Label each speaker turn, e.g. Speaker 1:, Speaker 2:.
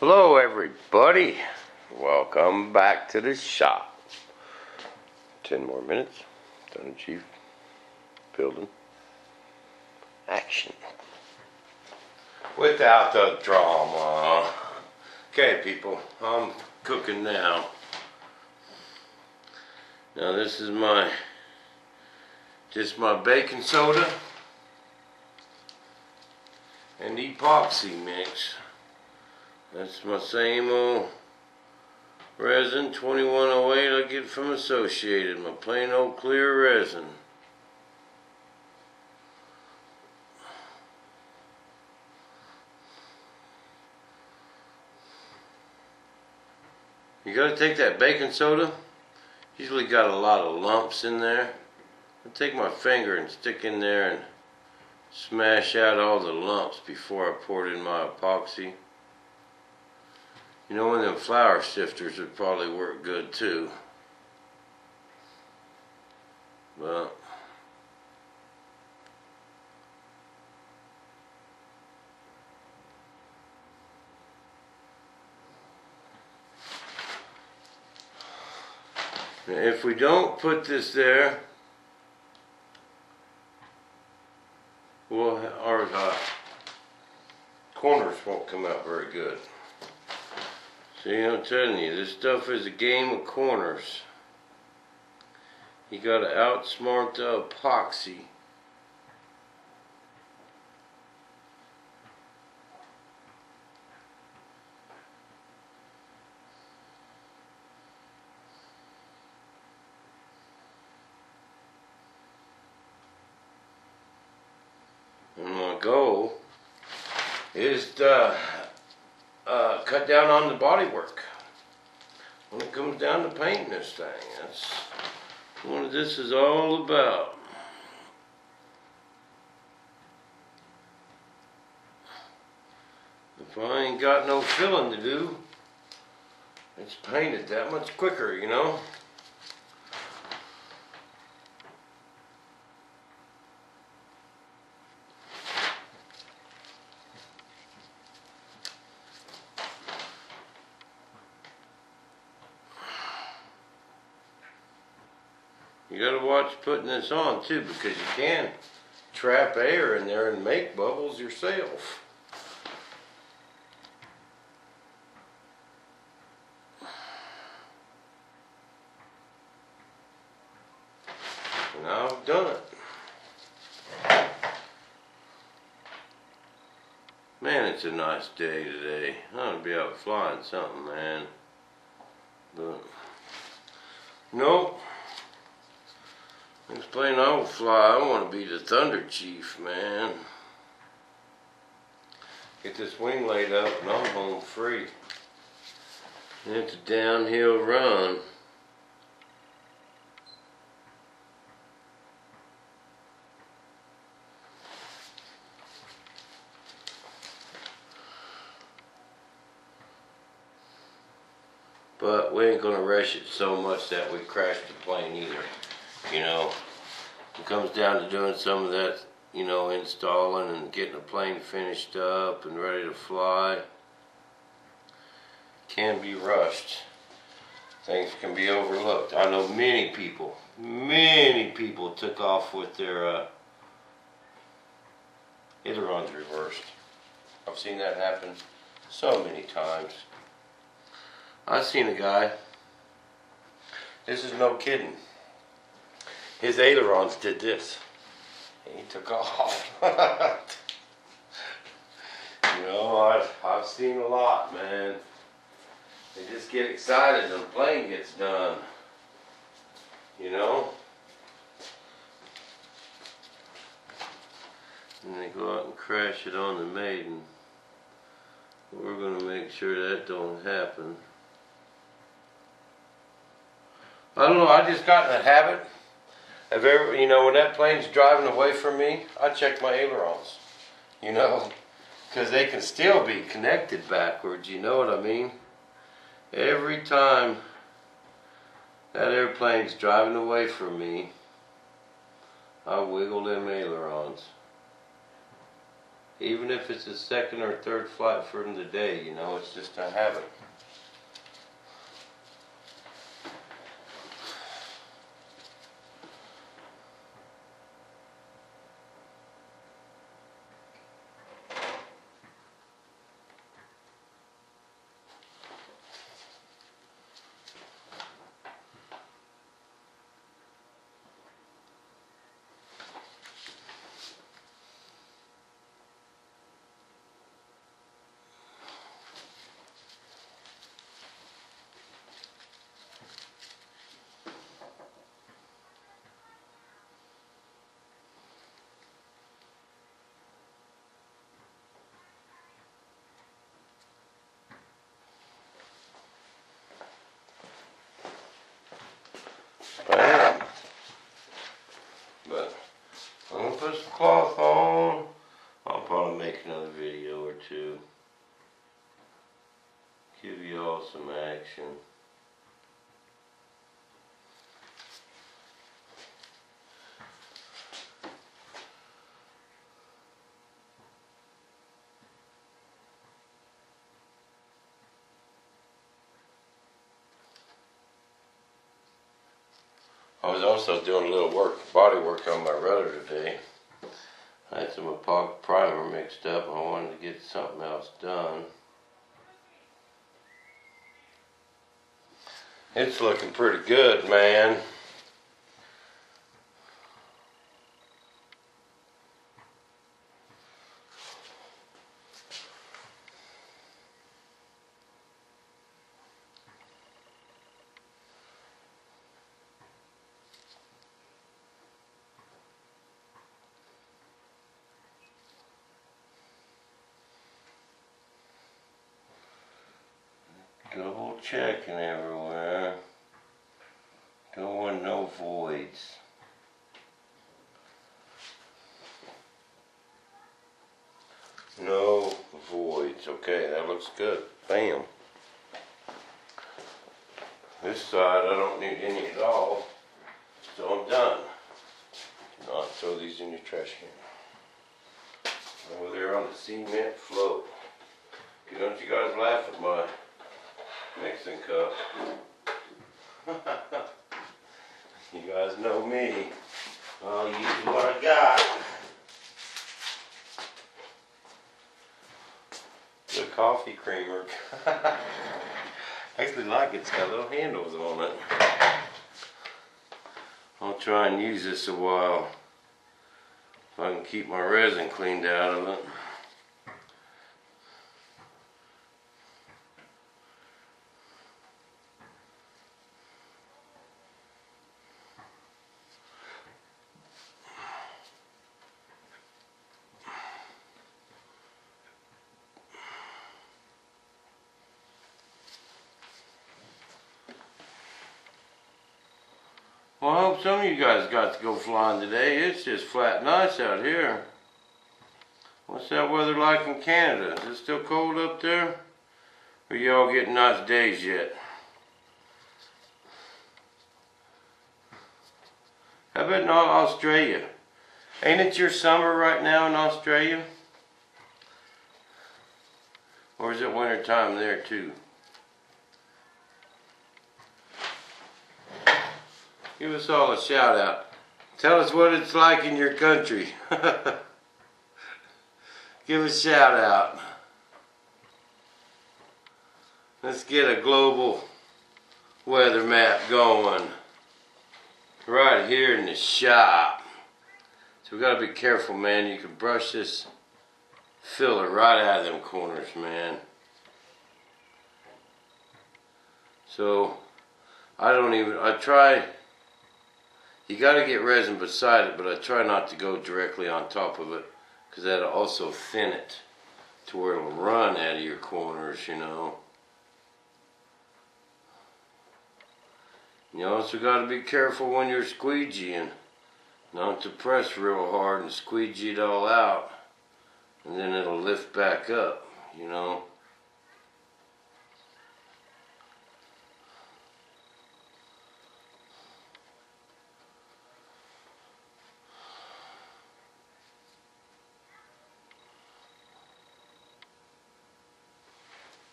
Speaker 1: Hello everybody, welcome back to the shop. 10 more minutes, thunderchief, building, action. Without the drama. Okay people, I'm cooking now. Now this is just my baking soda and epoxy mix. That's my same old resin 2108 I get from Associated, my plain old clear resin. You gotta take that baking soda, usually got a lot of lumps in there. I take my finger and stick in there and smash out all the lumps before I pour it in my epoxy. You know, one of them flour sifters would probably work good too. But if we don't put this there, our corners won't come out very good. See, I'm telling you, this stuff is a game of corners. You gotta outsmart the epoxy. And my goal is to cut down on the body work when it comes down to painting this thing. That's what this is all about. If I ain't got no filling to do, it's painted that much quicker, you know. You gotta watch putting this on too, because you can trap air in there and make bubbles yourself. And I've done it. Man, it's a nice day today. I ought to be out flying something, man. But nope. It's plain old fly. I want to be the thunderchief, man. Get this wing laid up and I'm home free. And it's a downhill run. But we ain't gonna rush it so much that we crash the plane either. You know, it comes down to doing some of that, you know, installing and getting the plane finished up and ready to fly. Can be rushed. Things can be overlooked. I know many people took off with their ailerons reversed. I've seen that happen so many times. I've seen a guy, this is no kidding, his ailerons did this. And he took off. You know, I've seen a lot, man. They just get excited when the plane gets done. You know? And they go out and crash it on the maiden. We're going to make sure that don't happen. I don't know, I just got in the habit of every, you know, when that plane's driving away from me, I check my ailerons, you know, because they can still be connected backwards, you know what I mean? Every time that airplane's driving away from me, I wiggle them ailerons. Even if it's the second or third flight from the day, you know, it's just a habit. Bam. But I'm gonna put some cloth on. I'll probably make another video or two. Give you all some action. I was also doing a little body work on my rudder today. I had some epoxy primer mixed up and I wanted to get something else done. It's looking pretty good, man. Double checking everywhere. Don't want no voids. No voids. Okay, that looks good. Bam. This side I don't need any at all. So I'm done. I'll throw these in your trash can. Over there on the cement float. Don't you guys laugh at my mixing cup. You guys know me. I'll use what I got. The coffee creamer. I actually like it. It's got little handles on it. I'll try and use this a while. If I can keep my resin cleaned out of it. Well, I hope some of you guys got to go flying today. It's just flat nice out here. What's that weather like in Canada? Is it still cold up there? Or y'all getting nice days yet? How about in Australia? Ain't it your summer right now in Australia? Or is it winter time there too? Give us all a shout out. Tell us what it's like in your country. Give a shout out. Let's get a global weather map going. Right here in the shop. So we gotta be careful, man. You can brush this filler right out of them corners, man. So I try. You gotta get resin beside it, but I try not to go directly on top of it, because that'll also thin it to where it'll run out of your corners, you know. You also gotta be careful when you're squeegeeing, not to press real hard and squeegee it all out, and then it'll lift back up, you know.